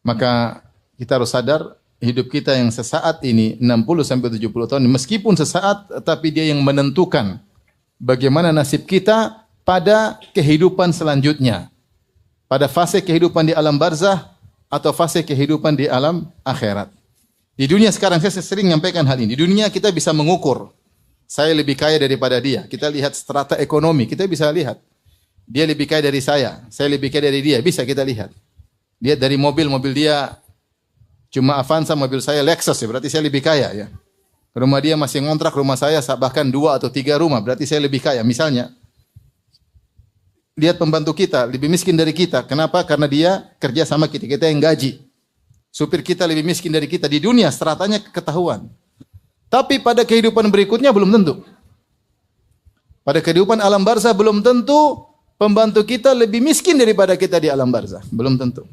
Maka kita harus sadar hidup kita yang sesaat ini 60 sampai 70 tahun meskipun sesaat tapi dia yang menentukan bagaimana nasib kita pada kehidupan selanjutnya. Pada fase kehidupan di alam barzah atau fase kehidupan di alam akhirat. Di dunia sekarang saya sering menyampaikan hal ini. Di dunia kita bisa mengukur saya lebih kaya daripada dia. Kita lihat strata ekonomi, kita bisa lihat. Dia lebih kaya dari saya lebih kaya dari dia, bisa kita lihat. Lihat dari mobil dia cuma Avanza, mobil saya Lexus, ya berarti saya lebih kaya ya. Rumah dia masih ngontrak, rumah saya bahkan 2 atau 3 rumah, berarti saya lebih kaya. Misalnya, lihat pembantu kita lebih miskin dari kita. Kenapa? Karena dia kerja sama kita, kita yang gaji. Supir kita lebih miskin dari kita. Di dunia stratanya ketahuan. Tapi pada kehidupan berikutnya belum tentu. Pada kehidupan alam barzah belum tentu pembantu kita lebih miskin daripada kita di alam barzah. Belum tentu.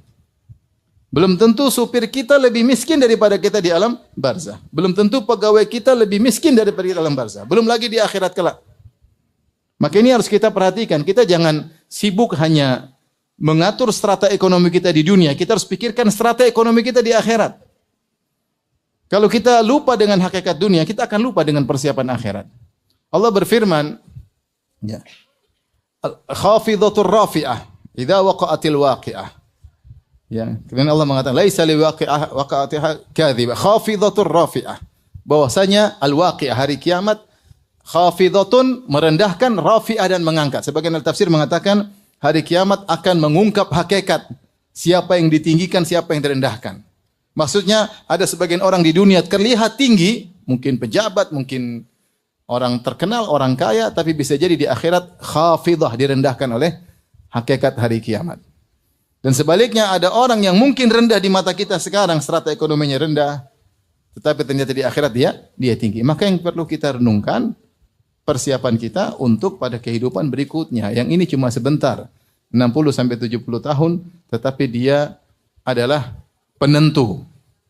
Belum tentu supir kita lebih miskin daripada kita di alam barzah. Belum tentu pegawai kita lebih miskin daripada di alam barzah. Belum lagi di akhirat kelak. Maka ini harus kita perhatikan. Kita jangan sibuk hanya mengatur strata ekonomi kita di dunia. Kita harus pikirkan strata ekonomi kita di akhirat. Kalau kita lupa dengan hakikat dunia, kita akan lupa dengan persiapan akhirat. Allah berfirman, ya, khafidhatur rafi'ah, idza waqa'atil waqi'ah. Ya, kemudian Allah mengatakan laisa liwaqi'ah waqa'atiha kadhiba khafidhatur rafi'ah. Bahwasanya al-waqi'ah hari kiamat khafidhatun merendahkan, rafi'ah dan mengangkat. Sebagian tafsir mengatakan hari kiamat akan mengungkap hakikat siapa yang ditinggikan, siapa yang direndahkan. Maksudnya ada sebagian orang di dunia terlihat tinggi, mungkin pejabat, mungkin orang terkenal, orang kaya, tapi bisa jadi di akhirat khafidhah direndahkan oleh hakikat hari kiamat. Dan sebaliknya ada orang yang mungkin rendah di mata kita sekarang, strata ekonominya rendah, tetapi ternyata di akhirat dia tinggi. Maka yang perlu kita renungkan persiapan kita untuk pada kehidupan berikutnya. Yang ini cuma sebentar, 60 sampai 70 tahun, tetapi dia adalah penentu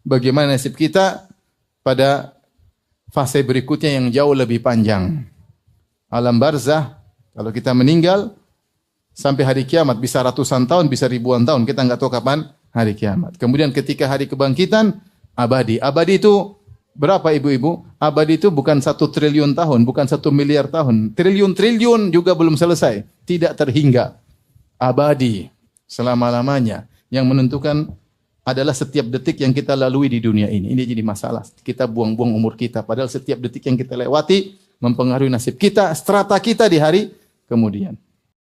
bagaimana nasib kita pada fase berikutnya yang jauh lebih panjang. Alam barzah, kalau kita meninggal sampai hari kiamat bisa ratusan tahun, bisa ribuan tahun, kita enggak tahu kapan hari kiamat. Kemudian ketika hari kebangkitan, abadi. Abadi itu berapa ibu-ibu? Abadi itu bukan 1 triliun tahun, bukan 1 miliar tahun. Triliun-triliun juga belum selesai. Tidak terhingga. Abadi. Selama-lamanya. Yang menentukan adalah setiap detik yang kita lalui di dunia ini. Ini jadi masalah. Kita buang-buang umur kita. Padahal setiap detik yang kita lewati mempengaruhi nasib kita, strata kita di hari kemudian.